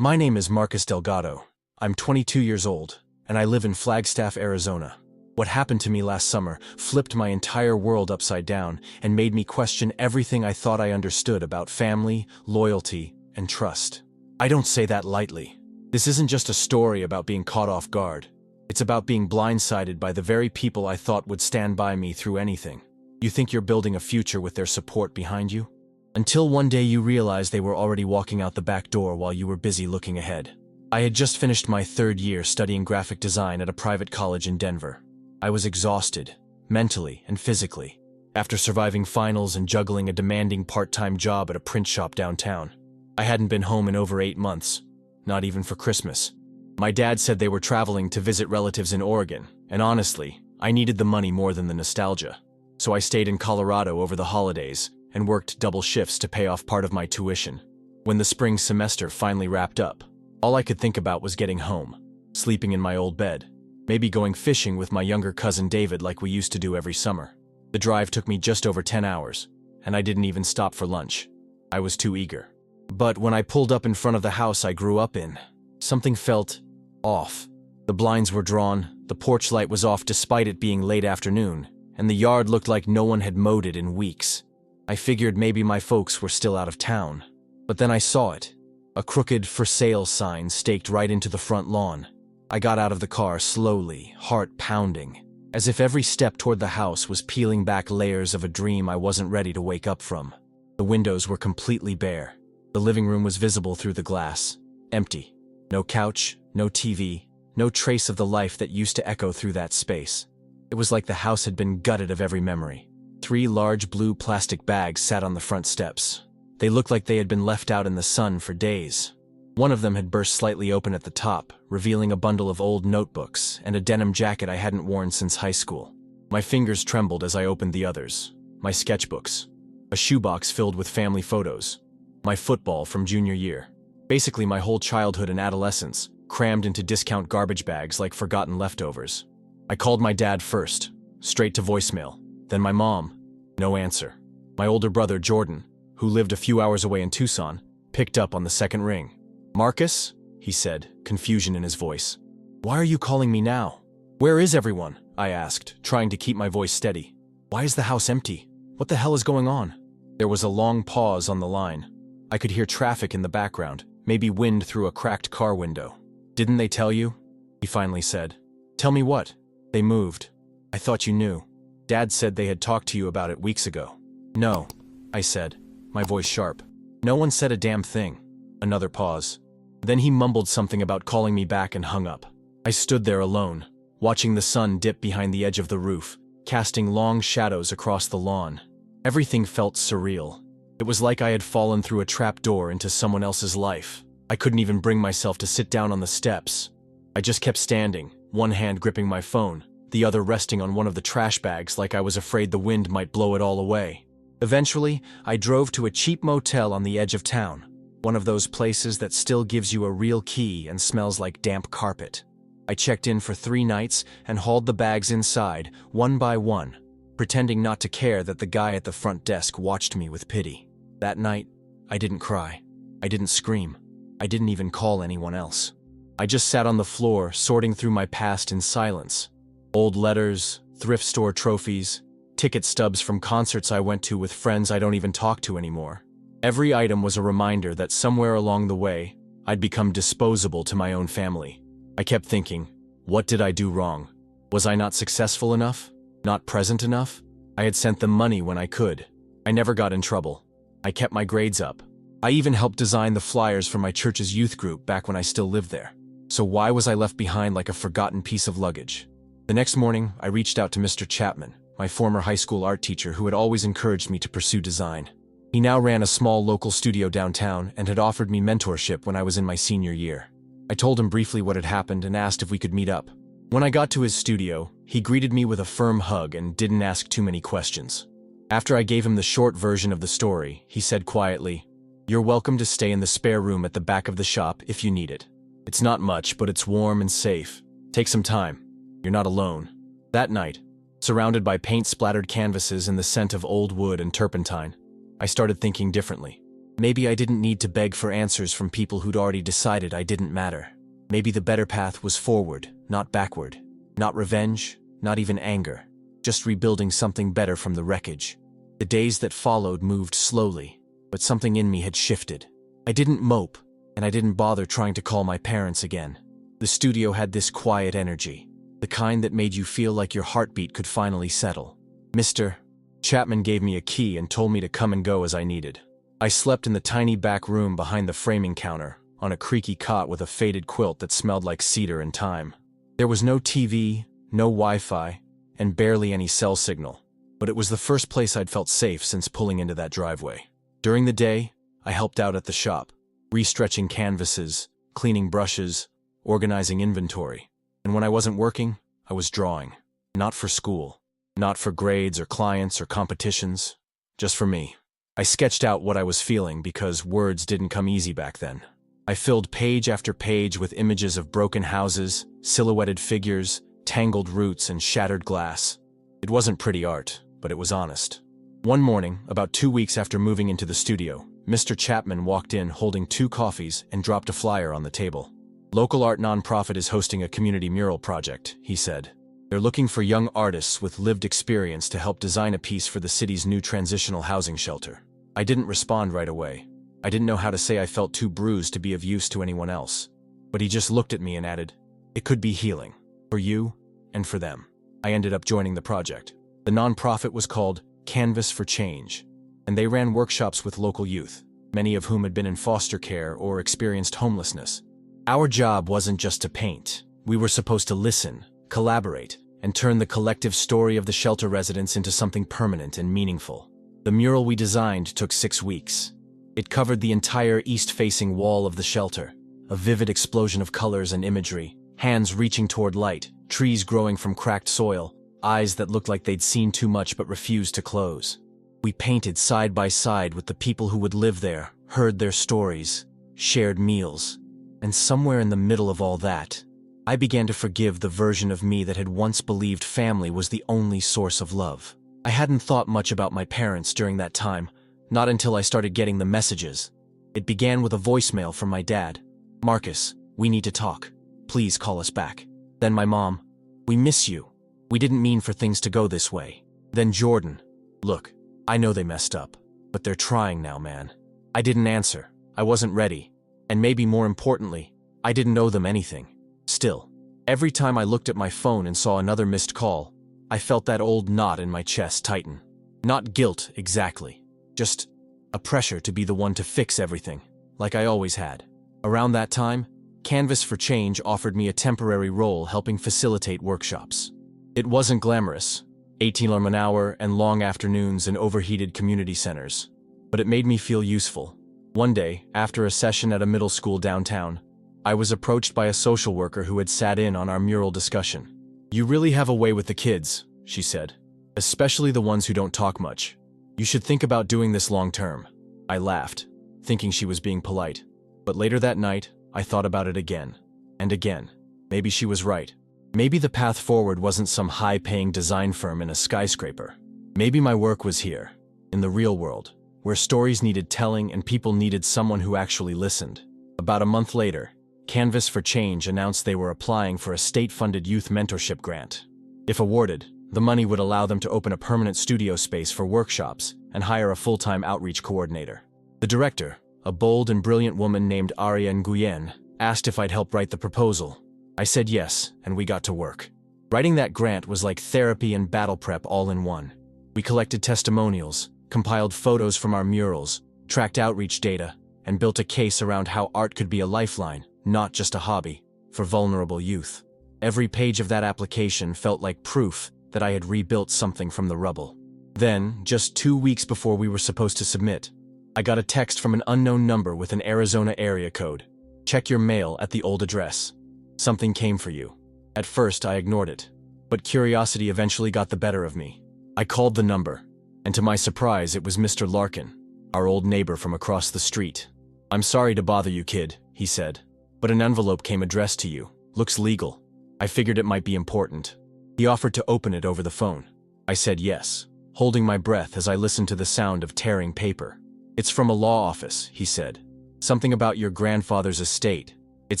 My name is Marcus Delgado. I'm 22 years old, and I live in Flagstaff, Arizona. What happened to me last summer flipped my entire world upside down and made me question everything I thought I understood about family, loyalty, and trust. I don't say that lightly. This isn't just a story about being caught off guard. It's about being blindsided by the very people I thought would stand by me through anything. You think you're building a future with their support behind you? Until one day you realize they were already walking out the back door while you were busy looking ahead. I had just finished my third year studying graphic design at a private college in Denver. I was exhausted, mentally and physically, after surviving finals and juggling a demanding part-time job at a print shop downtown. I hadn't been home in over 8 months, not even for Christmas. My dad said they were traveling to visit relatives in Oregon, and honestly, I needed the money more than the nostalgia. So I stayed in Colorado over the holidays and worked double shifts to pay off part of my tuition. When the spring semester finally wrapped up, all I could think about was getting home, sleeping in my old bed, maybe going fishing with my younger cousin David like we used to do every summer. The drive took me just over 10 hours, and I didn't even stop for lunch. I was too eager. But when I pulled up in front of the house I grew up in, something felt off. The blinds were drawn, the porch light was off despite it being late afternoon, and the yard looked like no one had mowed it in weeks. I figured maybe my folks were still out of town. But then I saw it. A crooked for sale sign staked right into the front lawn. I got out of the car slowly, heart pounding, as if every step toward the house was peeling back layers of a dream I wasn't ready to wake up from. The windows were completely bare. The living room was visible through the glass, empty. No couch, no TV, no trace of the life that used to echo through that space. It was like the house had been gutted of every memory. 3 large blue plastic bags sat on the front steps. They looked like they had been left out in the sun for days. One of them had burst slightly open at the top, revealing a bundle of old notebooks and a denim jacket I hadn't worn since high school. My fingers trembled as I opened the others. My sketchbooks. A shoebox filled with family photos. My football from junior year. Basically my whole childhood and adolescence, crammed into discount garbage bags like forgotten leftovers. I called my dad first, straight to voicemail. Then my mom. No answer. My older brother, Jordan, who lived a few hours away in Tucson, picked up on the second ring. "Marcus?" he said, confusion in his voice. "Why are you calling me now?" "Where is everyone?" I asked, trying to keep my voice steady. "Why is the house empty? What the hell is going on?" There was a long pause on the line. I could hear traffic in the background, maybe wind through a cracked car window. "Didn't they tell you?" he finally said. "Tell me what?" "They moved. I thought you knew. Dad said they had talked to you about it weeks ago." "No," I said, my voice sharp. "No one said a damn thing." Another pause. Then he mumbled something about calling me back and hung up. I stood there alone, watching the sun dip behind the edge of the roof, casting long shadows across the lawn. Everything felt surreal. It was like I had fallen through a trap door into someone else's life. I couldn't even bring myself to sit down on the steps. I just kept standing, one hand gripping my phone, the other resting on one of the trash bags like I was afraid the wind might blow it all away. Eventually, I drove to a cheap motel on the edge of town, one of those places that still gives you a real key and smells like damp carpet. I checked in for 3 nights and hauled the bags inside, one by one, pretending not to care that the guy at the front desk watched me with pity. That night, I didn't cry. I didn't scream. I didn't even call anyone else. I just sat on the floor, sorting through my past in silence. Old letters, thrift store trophies, ticket stubs from concerts I went to with friends I don't even talk to anymore. Every item was a reminder that somewhere along the way, I'd become disposable to my own family. I kept thinking, what did I do wrong? Was I not successful enough? Not present enough? I had sent them money when I could. I never got in trouble. I kept my grades up. I even helped design the flyers for my church's youth group back when I still lived there. So why was I left behind like a forgotten piece of luggage? The next morning, I reached out to Mr. Chapman, my former high school art teacher who had always encouraged me to pursue design. He now ran a small local studio downtown and had offered me mentorship when I was in my senior year. I told him briefly what had happened and asked if we could meet up. When I got to his studio, he greeted me with a firm hug and didn't ask too many questions. After I gave him the short version of the story, he said quietly, "You're welcome to stay in the spare room at the back of the shop if you need it. It's not much, but it's warm and safe. Take some time. You're not alone." That night, surrounded by paint-splattered canvases and the scent of old wood and turpentine, I started thinking differently. Maybe I didn't need to beg for answers from people who'd already decided I didn't matter. Maybe the better path was forward, not backward. Not revenge, not even anger. Just rebuilding something better from the wreckage. The days that followed moved slowly, but something in me had shifted. I didn't mope, and I didn't bother trying to call my parents again. The studio had this quiet energy, the kind that made you feel like your heartbeat could finally settle. Mr. Chapman gave me a key and told me to come and go as I needed. I slept in the tiny back room behind the framing counter, on a creaky cot with a faded quilt that smelled like cedar and thyme. There was no TV, no Wi-Fi, and barely any cell signal, but it was the first place I'd felt safe since pulling into that driveway. During the day, I helped out at the shop, restretching canvases, cleaning brushes, organizing inventory. And when I wasn't working, I was drawing. Not for school, not for grades or clients or competitions, just for me. I sketched out what I was feeling because words didn't come easy back then. I filled page after page with images of broken houses, silhouetted figures, tangled roots, and shattered glass. It wasn't pretty art, but it was honest. One morning, about 2 weeks after moving into the studio, Mr. Chapman walked in holding 2 coffees and dropped a flyer on the table. Local art nonprofit is hosting a community mural project, he said. They're looking for young artists with lived experience to help design a piece for the city's new transitional housing shelter. I didn't respond right away. I didn't know how to say I felt too bruised to be of use to anyone else. But he just looked at me and added, "It could be healing. For you, and for them." I ended up joining the project. The nonprofit was called Canvas for Change, and they ran workshops with local youth, many of whom had been in foster care or experienced homelessness. Our job wasn't just to paint. We were supposed to listen, collaborate, and turn the collective story of the shelter residents into something permanent and meaningful. The mural we designed took 6 weeks. It covered the entire east-facing wall of the shelter, a vivid explosion of colors and imagery, hands reaching toward light, trees growing from cracked soil, eyes that looked like they'd seen too much but refused to close. We painted side by side with the people who would live there, heard their stories, shared meals. And somewhere in the middle of all that, I began to forgive the version of me that had once believed family was the only source of love. I hadn't thought much about my parents during that time, not until I started getting the messages. It began with a voicemail from my dad. "Marcus, we need to talk. Please call us back." Then my mom, "We miss you. We didn't mean for things to go this way." Then Jordan, "Look, I know they messed up, but they're trying now, man." I didn't answer. I wasn't ready. And maybe more importantly, I didn't owe them anything. Still, every time I looked at my phone and saw another missed call, I felt that old knot in my chest tighten. Not guilt, exactly. Just a pressure to be the one to fix everything, like I always had. Around that time, Canvas for Change offered me a temporary role helping facilitate workshops. It wasn't glamorous, 18 an hour and long afternoons in overheated community centers, but it made me feel useful. One day, after a session at a middle school downtown, I was approached by a social worker who had sat in on our mural discussion. "You really have a way with the kids," she said, "especially the ones who don't talk much. You should think about doing this long term." I laughed, thinking she was being polite. But later that night, I thought about it again. And again. Maybe she was right. Maybe the path forward wasn't some high-paying design firm in a skyscraper. Maybe my work was here, in the real world, where stories needed telling and people needed someone who actually listened. About a month later, Canvas for Change announced they were applying for a state-funded youth mentorship grant. If awarded, the money would allow them to open a permanent studio space for workshops and hire a full-time outreach coordinator. The director, a bold and brilliant woman named Aria Nguyen, asked if I'd help write the proposal. I said yes, and we got to work. Writing that grant was like therapy and battle prep all in one. We collected testimonials, compiled photos from our murals, tracked outreach data, and built a case around how art could be a lifeline, not just a hobby, for vulnerable youth. Every page of that application felt like proof that I had rebuilt something from the rubble. Then, just 2 weeks before we were supposed to submit, I got a text from an unknown number with an Arizona area code. "Check your mail at the old address. Something came for you." At first, I ignored it, but curiosity eventually got the better of me. I called the number, and to my surprise, it was Mr. Larkin, our old neighbor from across the street. "I'm sorry to bother you, kid," he said, "but an envelope came addressed to you. Looks legal." I figured it might be important. He offered to open it over the phone. I said yes, holding my breath as I listened to the sound of tearing paper. It's from a law office, he said. Something about your grandfather's estate. It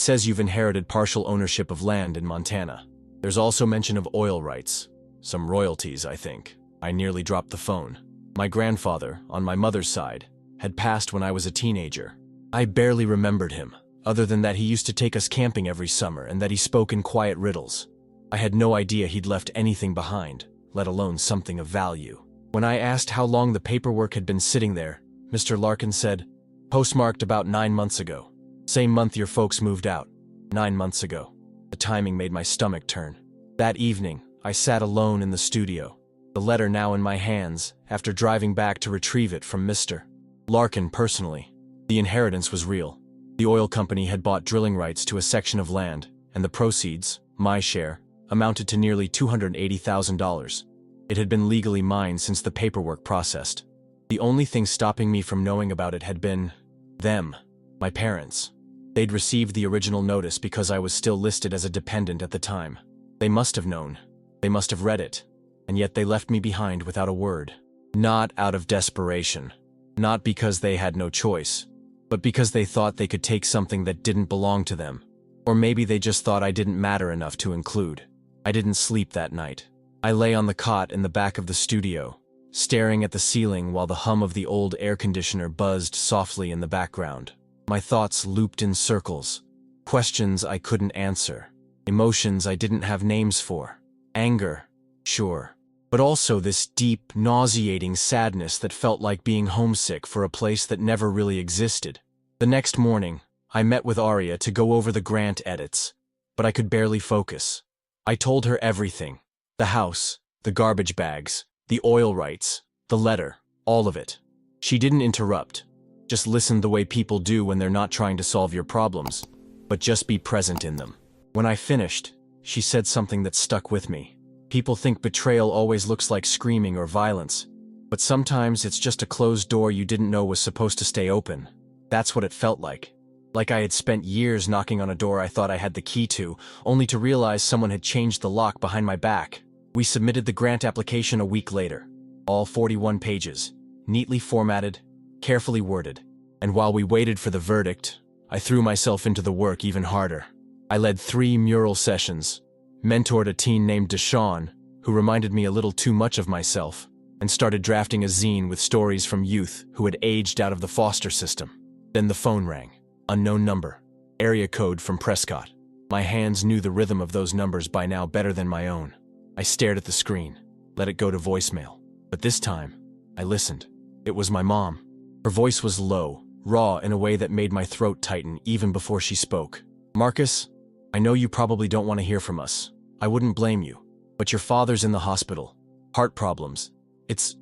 says you've inherited partial ownership of land in Montana. There's also mention of oil rights. Some royalties, I think. I nearly dropped the phone. My grandfather, on my mother's side, had passed when I was a teenager. I barely remembered him, other than that he used to take us camping every summer and that he spoke in quiet riddles. I had no idea he'd left anything behind, let alone something of value. When I asked how long the paperwork had been sitting there, Mr. Larkin said, "Postmarked about 9 months ago. Same month your folks moved out. 9 months ago." The timing made my stomach turn. That evening, I sat alone in the studio, the letter now in my hands, after driving back to retrieve it from Mr. Larkin personally. The inheritance was real. The oil company had bought drilling rights to a section of land, and the proceeds, my share, amounted to nearly $280,000. It had been legally mine since the paperwork processed. The only thing stopping me from knowing about it had been them, my parents. They'd received the original notice because I was still listed as a dependent at the time. They must have known. They must have read it. And yet they left me behind without a word. Not out of desperation. Not because they had no choice. But because they thought they could take something that didn't belong to them. Or maybe they just thought I didn't matter enough to include. I didn't sleep that night. I lay on the cot in the back of the studio, staring at the ceiling while the hum of the old air conditioner buzzed softly in the background. My thoughts looped in circles. Questions I couldn't answer. Emotions I didn't have names for. Anger, sure. But also this deep, nauseating sadness that felt like being homesick for a place that never really existed. The next morning, I met with Aria to go over the grant edits, but I could barely focus. I told her everything. The house, the garbage bags, the oil rights, the letter, all of it. She didn't interrupt. Just listened the way people do when they're not trying to solve your problems, but just be present in them. When I finished, she said something that stuck with me. People think betrayal always looks like screaming or violence, but sometimes it's just a closed door you didn't know was supposed to stay open. That's what it felt like. Like I had spent years knocking on a door I thought I had the key to, only to realize someone had changed the lock behind my back. We submitted the grant application a week later. All 41 pages, neatly formatted, carefully worded. And while we waited for the verdict, I threw myself into the work even harder. I led 3 mural sessions, mentored a teen named Deshawn, who reminded me a little too much of myself, and started drafting a zine with stories from youth who had aged out of the foster system. Then the phone rang. Unknown number. Area code from Prescott. My hands knew the rhythm of those numbers by now better than my own. I stared at the screen, let it go to voicemail. But this time, I listened. It was my mom. Her voice was low, raw in a way that made my throat tighten even before she spoke. "Marcus, I know you probably don't want to hear from us. I wouldn't blame you. But your father's in the hospital. Heart problems. It's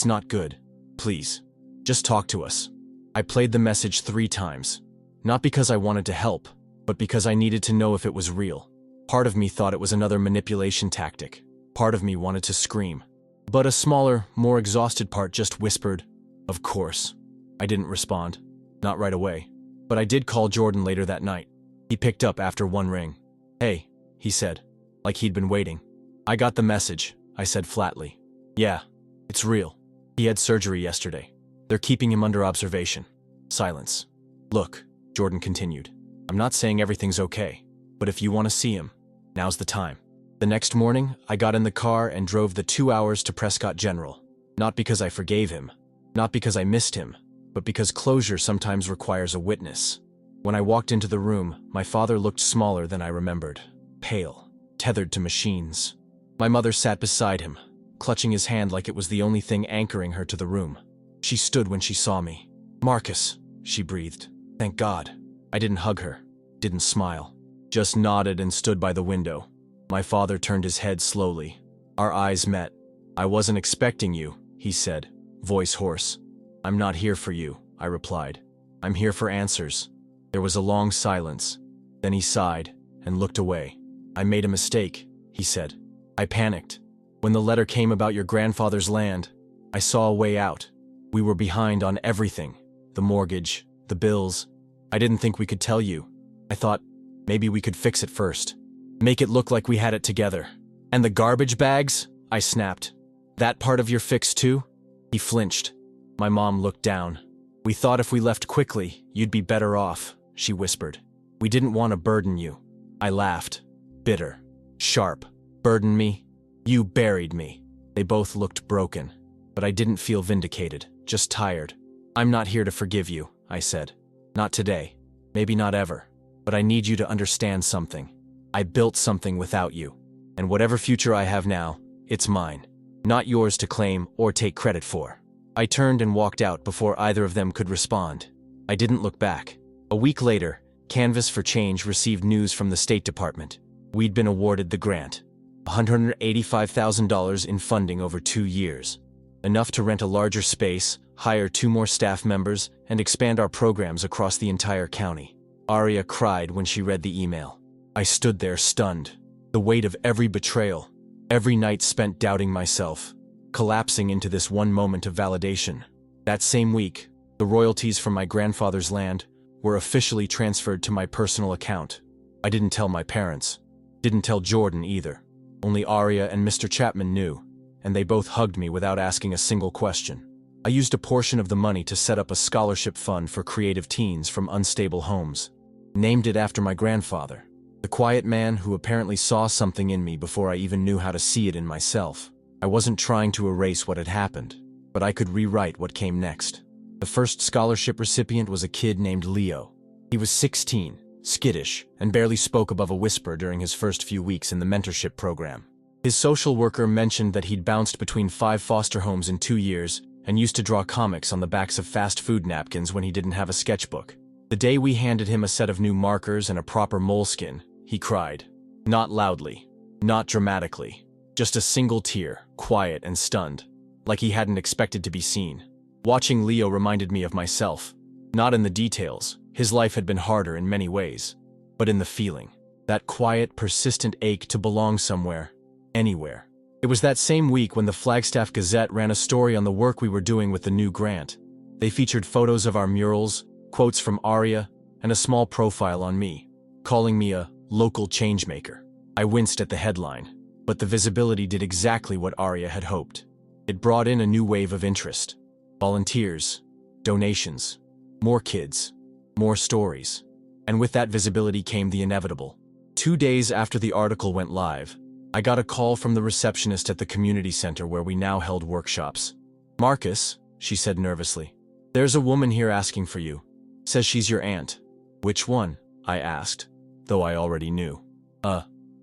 not good. Please, just talk to us." I played the message 3 times. Not because I wanted to help, but because I needed to know if it was real. Part of me thought it was another manipulation tactic. Part of me wanted to scream. But a smaller, more exhausted part just whispered, "Of course." I didn't respond. Not right away. But I did call Jordan later that night. He picked up after 1 ring. "Hey," he said, like he'd been waiting. "I got the message," I said flatly. "Yeah, it's real. He had surgery yesterday. They're keeping him under observation." Silence. "Look," Jordan continued, "I'm not saying everything's okay, but if you want to see him, now's the time." The next morning, I got in the car and drove the 2 hours to Prescott General. Not because I forgave him, not because I missed him, but because closure sometimes requires a witness. When I walked into the room, my father looked smaller than I remembered. Pale, tethered to machines. My mother sat beside him, clutching his hand like it was the only thing anchoring her to the room. She stood when she saw me. "Marcus," she breathed. Thank God. I didn't hug her, didn't smile, just nodded and stood by the window. My father turned his head slowly. Our eyes met. "I wasn't expecting you," he said, voice hoarse. "I'm not here for you," I replied. "I'm here for answers." There was a long silence. Then he sighed and looked away. "I made a mistake," he said. "I panicked. When the letter came about your grandfather's land, I saw a way out. We were behind on everything. The mortgage, the bills. I didn't think we could tell you. I thought maybe we could fix it first. Make it look like we had it together." "And the garbage bags?" I snapped. "That part of your fix too?" He flinched. My mom looked down. "We thought if we left quickly, you'd be better off," she whispered. "We didn't want to burden you." I laughed. Bitter. Sharp. Burden me? You buried me. They both looked broken. But I didn't feel vindicated, just tired. "I'm not here to forgive you," I said. "Not today. Maybe not ever. But I need you to understand something. I built something without you. And whatever future I have now, it's mine. Not yours to claim or take credit for." I turned and walked out before either of them could respond. I didn't look back. A week later, Canvas for Change received news from the State Department. We'd been awarded the grant. $185,000 in funding over 2 years. Enough to rent a larger space, hire 2 more staff members, and expand our programs across the entire county. Aria cried when she read the email. I stood there stunned. The weight of every betrayal, every night spent doubting myself, collapsing into this one moment of validation. That same week, the royalties from my grandfather's land were officially transferred to my personal account. I didn't tell my parents. Didn't tell Jordan either. Only Aria and Mr. Chapman knew, and they both hugged me without asking a single question. I used a portion of the money to set up a scholarship fund for creative teens from unstable homes. Named it after my grandfather, the quiet man who apparently saw something in me before I even knew how to see it in myself. I wasn't trying to erase what had happened, but I could rewrite what came next. The first scholarship recipient was a kid named Leo. He was 16, skittish, and barely spoke above a whisper during his first few weeks in the mentorship program. His social worker mentioned that he'd bounced between 5 foster homes in 2 years and used to draw comics on the backs of fast food napkins when he didn't have a sketchbook. The day we handed him a set of new markers and a proper moleskin, he cried. Not loudly, not dramatically, just a single tear, quiet and stunned, like he hadn't expected to be seen. Watching Leo reminded me of myself. Not in the details, his life had been harder in many ways, but in the feeling. That quiet, persistent ache to belong somewhere, anywhere. It was that same week when the Flagstaff Gazette ran a story on the work we were doing with the new grant. They featured photos of our murals, quotes from Aria, and a small profile on me, calling me a local changemaker. I winced at the headline, but the visibility did exactly what Aria had hoped. It brought in a new wave of interest. Volunteers, donations, more kids, more stories. And with that visibility came the inevitable. 2 days after the article went live, I got a call from the receptionist at the community center where we now held workshops. "Marcus," she said nervously, "there's a woman here asking for you. Says she's your aunt." "Which one?" I asked, though I already knew.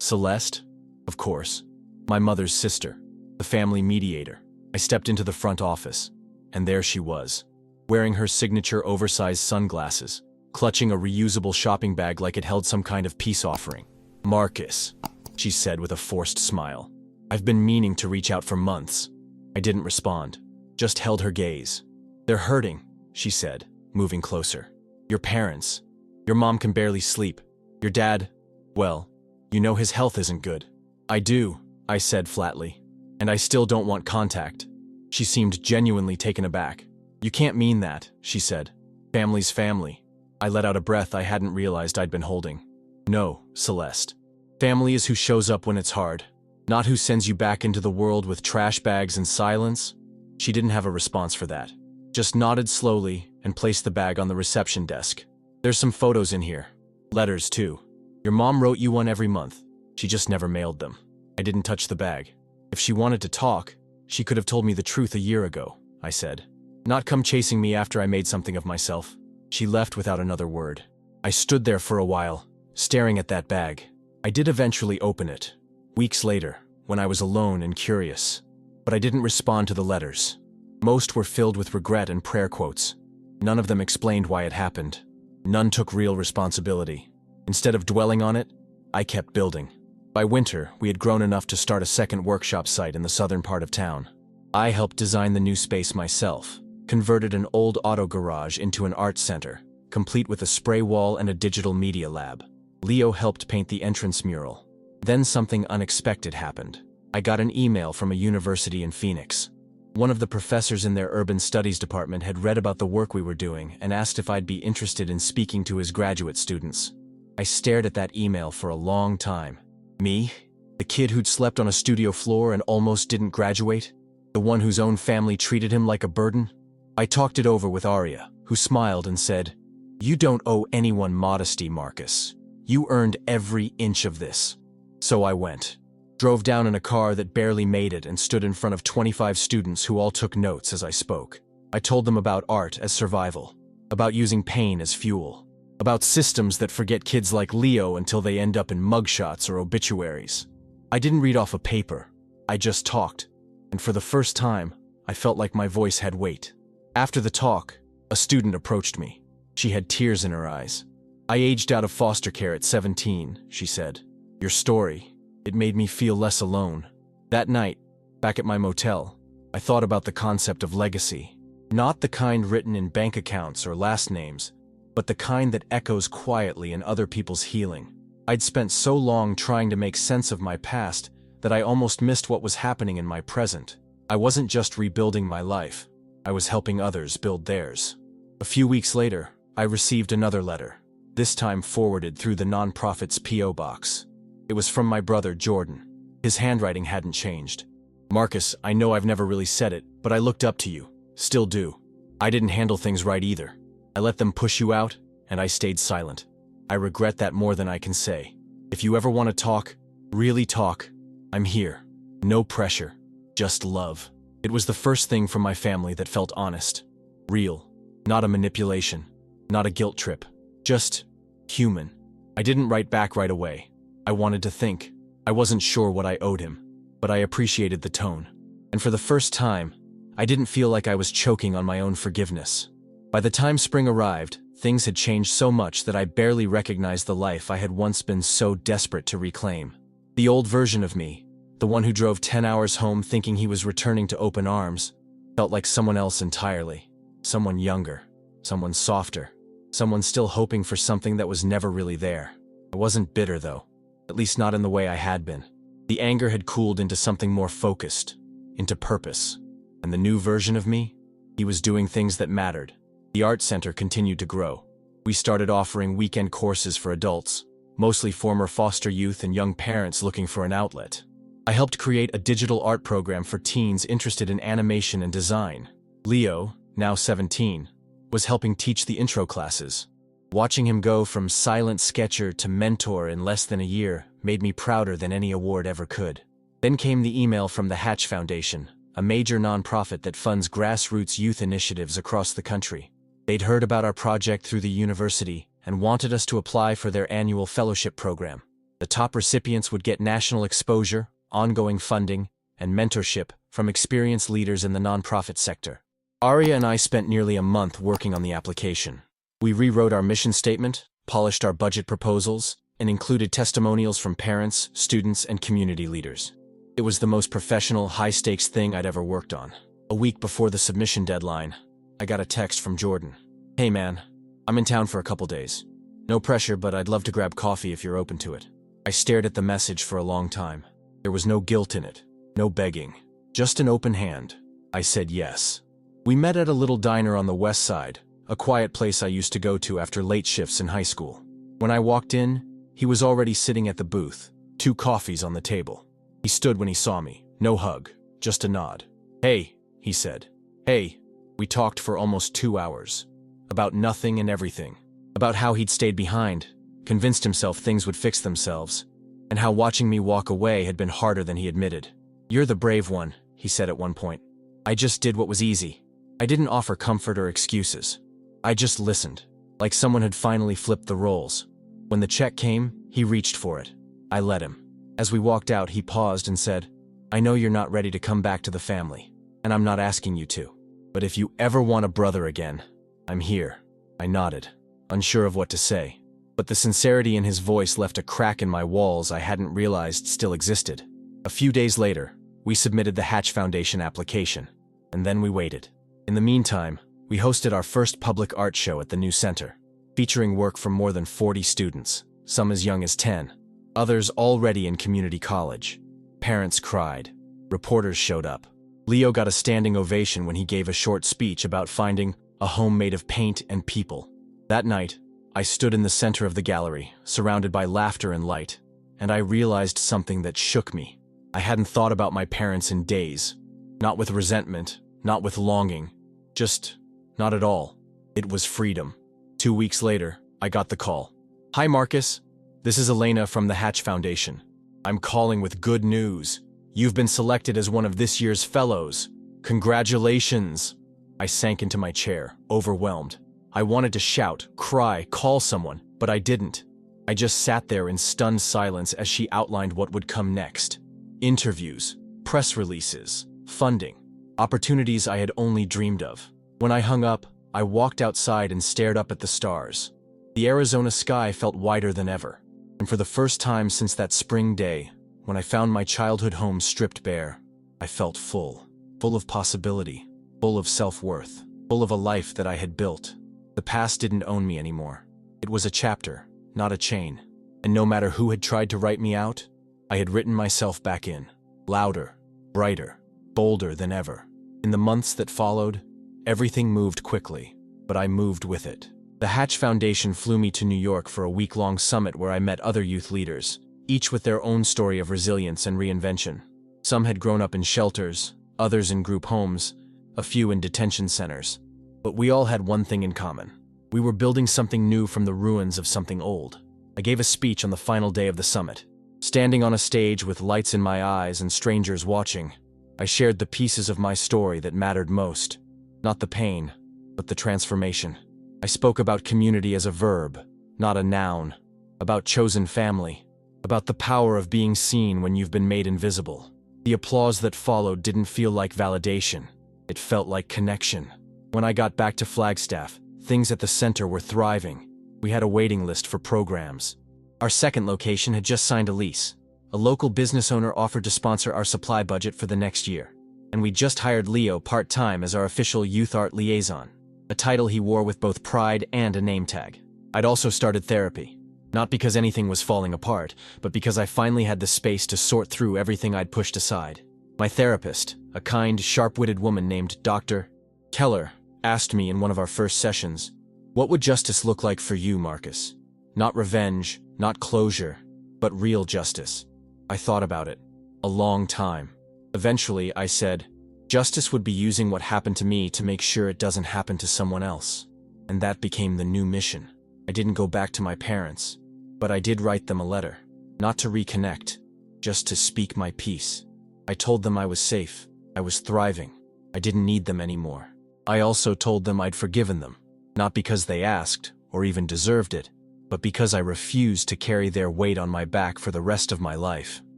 Celeste? Of course. My mother's sister, the family mediator." I stepped into the front office, and there she was, wearing her signature oversized sunglasses, clutching a reusable shopping bag like it held some kind of peace offering. "Marcus," she said with a forced smile. "I've been meaning to reach out for months." I didn't respond, just held her gaze. "They're hurting," she said, moving closer. "Your parents. Your mom can barely sleep. Your dad, well, you know his health isn't good." "I do," I said flatly. "And I still don't want contact." She seemed genuinely taken aback. "You can't mean that," she said. "Family's family." I let out a breath I hadn't realized I'd been holding. "No, Celeste. Family is who shows up when it's hard, not who sends you back into the world with trash bags and silence." She didn't have a response for that, just nodded slowly and placed the bag on the reception desk. "There's some photos in here. Letters, too. Your mom wrote you one every month. She just never mailed them." I didn't touch the bag. "If she wanted to talk, she could have told me the truth a year ago," I said. "Not come chasing me after I made something of myself." She left without another word. I stood there for a while, staring at that bag. I did eventually open it, weeks later, when I was alone and curious. But I didn't respond to the letters. Most were filled with regret and prayer quotes. None of them explained why it happened. None took real responsibility. Instead of dwelling on it, I kept building. By winter, we had grown enough to start a second workshop site in the southern part of town. I helped design the new space myself, converted an old auto garage into an art center, complete with a spray wall and a digital media lab. Leo helped paint the entrance mural. Then something unexpected happened. I got an email from a university in Phoenix. One of the professors in their urban studies department had read about the work we were doing and asked if I'd be interested in speaking to his graduate students. I stared at that email for a long time. Me? The kid who'd slept on a studio floor and almost didn't graduate? The one whose own family treated him like a burden? I talked it over with Aria, who smiled and said, "You don't owe anyone modesty, Marcus. You earned every inch of this." So I went. Drove down in a car that barely made it and stood in front of 25 students who all took notes as I spoke. I told them about art as survival, about using pain as fuel, about systems that forget kids like Leo until they end up in mugshots or obituaries. I didn't read off a paper. I just talked, and for the first time, I felt like my voice had weight. After the talk, a student approached me. She had tears in her eyes. "I aged out of foster care at 17, she said. "Your story, it made me feel less alone." That night, back at my motel, I thought about the concept of legacy. Not the kind written in bank accounts or last names, but the kind that echoes quietly in other people's healing. I'd spent so long trying to make sense of my past that I almost missed what was happening in my present. I wasn't just rebuilding my life, I was helping others build theirs. A few weeks later, I received another letter, this time forwarded through the nonprofit's P.O. box. It was from my brother, Jordan. His handwriting hadn't changed. "Marcus, I know I've never really said it, but I looked up to you. Still do. I didn't handle things right either. I let them push you out, and I stayed silent. I regret that more than I can say. If you ever want to talk, really talk, I'm here. No pressure, just love." It was the first thing from my family that felt honest. Real. Not a manipulation. Not a guilt trip. Just human. I didn't write back right away. I wanted to think. I wasn't sure what I owed him, but I appreciated the tone. And for the first time, I didn't feel like I was choking on my own forgiveness. By the time spring arrived, things had changed so much that I barely recognized the life I had once been so desperate to reclaim. The old version of me, the one who drove 10 hours home thinking he was returning to open arms, felt like someone else entirely. Someone younger, someone softer, someone still hoping for something that was never really there. I wasn't bitter though, at least not in the way I had been. The anger had cooled into something more focused, into purpose. And the new version of me? He was doing things that mattered. The art center continued to grow. We started offering weekend courses for adults, mostly former foster youth and young parents looking for an outlet. I helped create a digital art program for teens interested in animation and design. Leo, now 17, was helping teach the intro classes. Watching him go from silent sketcher to mentor in less than a year made me prouder than any award ever could. Then came the email from the Hatch Foundation, a major nonprofit that funds grassroots youth initiatives across the country. They'd heard about our project through the university and wanted us to apply for their annual fellowship program. The top recipients would get national exposure, ongoing funding, and mentorship from experienced leaders in the nonprofit sector. Aria and I spent nearly a month working on the application. We rewrote our mission statement, polished our budget proposals, and included testimonials from parents, students, and community leaders. It was the most professional, high-stakes thing I'd ever worked on. A week before the submission deadline, I got a text from Jordan. "Hey man, I'm in town for a couple days. No pressure, but I'd love to grab coffee if you're open to it." I stared at the message for a long time. There was no guilt in it, no begging, just an open hand. I said yes. We met at a little diner on the west side, a quiet place I used to go to after late shifts in high school. When I walked in, he was already sitting at the booth, 2 coffees on the table. He stood when he saw me, no hug, just a nod. "Hey," he said. "Hey." We talked for almost 2 hours. About nothing and everything. About how he'd stayed behind, convinced himself things would fix themselves, and how watching me walk away had been harder than he admitted. "You're the brave one," he said at one point. "I just did what was easy. I didn't offer comfort or excuses. I just listened, like someone had finally flipped the roles. When the check came, he reached for it. I let him. As we walked out, he paused and said, "I know you're not ready to come back to the family, and I'm not asking you to. But if you ever want a brother again, I'm here." I nodded, unsure of what to say. But the sincerity in his voice left a crack in my walls I hadn't realized still existed. A few days later, we submitted the Hatch Foundation application, and then we waited. In the meantime, we hosted our first public art show at the new center, featuring work from more than 40 students, some as young as 10. Others already in community college. Parents cried. Reporters showed up. Leo got a standing ovation when he gave a short speech about finding a home made of paint and people. That night, I stood in the center of the gallery, surrounded by laughter and light, and I realized something that shook me. I hadn't thought about my parents in days. Not with resentment, not with longing, just not at all. It was freedom. 2 weeks later, I got the call. "Hi, Marcus. This is Elena from the Hatch Foundation. I'm calling with good news. You've been selected as one of this year's fellows. Congratulations." I sank into my chair, overwhelmed. I wanted to shout, cry, call someone, but I didn't. I just sat there in stunned silence as she outlined what would come next. Interviews, press releases, funding, opportunities I had only dreamed of. When I hung up, I walked outside and stared up at the stars. The Arizona sky felt wider than ever, and for the first time since that spring day, when I found my childhood home stripped bare, I felt full of possibility, full of self-worth, full of a life that I had built. The past didn't own me anymore. It was a chapter, not a chain, and no matter who had tried to write me out, I had written myself back in, louder, brighter, bolder than ever. In the months that followed, everything moved quickly, but I moved with it. The Hatch Foundation flew me to New York for a week-long summit where I met other youth leaders, each with their own story of resilience and reinvention. Some had grown up in shelters, others in group homes, a few in detention centers. But we all had one thing in common. We were building something new from the ruins of something old. I gave a speech on the final day of the summit. Standing on a stage with lights in my eyes and strangers watching, I shared the pieces of my story that mattered most. Not the pain, but the transformation. I spoke about community as a verb, not a noun. About chosen family. About the power of being seen when you've been made invisible. The applause that followed didn't feel like validation. It felt like connection. When I got back to Flagstaff, things at the center were thriving. We had a waiting list for programs. Our second location had just signed a lease. A local business owner offered to sponsor our supply budget for the next year. And we just hired Leo part-time as our official youth art liaison, a title he wore with both pride and a name tag. I'd also started therapy. Not because anything was falling apart, but because I finally had the space to sort through everything I'd pushed aside. My therapist, a kind, sharp-witted woman named Dr. Keller, asked me in one of our first sessions, "What would justice look like for you, Marcus? Not revenge, not closure, but real justice." I thought about it. A long time. Eventually, I said, "Justice would be using what happened to me to make sure it doesn't happen to someone else." And that became the new mission. I didn't go back to my parents, but I did write them a letter. Not to reconnect, just to speak my piece. I told them I was safe, I was thriving, I didn't need them anymore. I also told them I'd forgiven them, not because they asked, or even deserved it, but because I refused to carry their weight on my back for the rest of my life.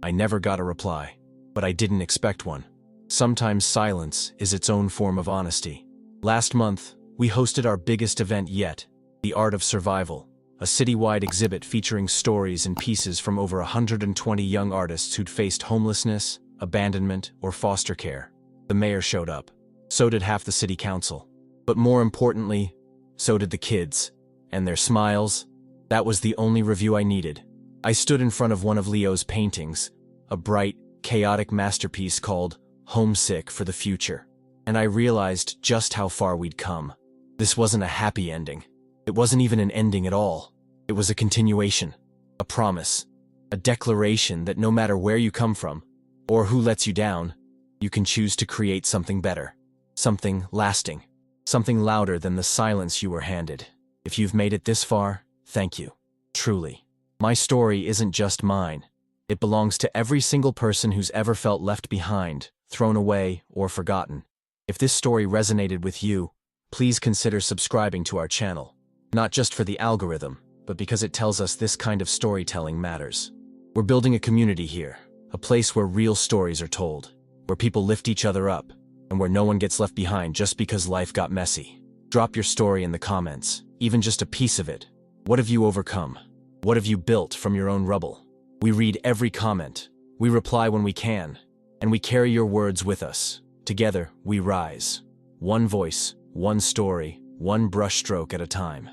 I never got a reply, but I didn't expect one. Sometimes silence is its own form of honesty. Last month, we hosted our biggest event yet, The Art of Survival, a citywide exhibit featuring stories and pieces from over 120 young artists who'd faced homelessness, abandonment, or foster care. The mayor showed up. So did half the city council. But more importantly, so did the kids. And their smiles. That was the only review I needed. I stood in front of one of Leo's paintings, a bright, chaotic masterpiece called Homesick for the Future. And I realized just how far we'd come. This wasn't a happy ending. It wasn't even an ending at all. It was a continuation, a promise, a declaration that no matter where you come from, or who lets you down, you can choose to create something better. Something lasting. Something louder than the silence you were handed. If you've made it this far, thank you. Truly. My story isn't just mine. It belongs to every single person who's ever felt left behind, thrown away, or forgotten. If this story resonated with you, please consider subscribing to our channel. Not just for the algorithm, but because it tells us this kind of storytelling matters. We're building a community here, a place where real stories are told, where people lift each other up, and where no one gets left behind just because life got messy. Drop your story in the comments, even just a piece of it. What have you overcome? What have you built from your own rubble? We read every comment, we reply when we can, and we carry your words with us. Together, we rise. One voice, one story, one brushstroke at a time.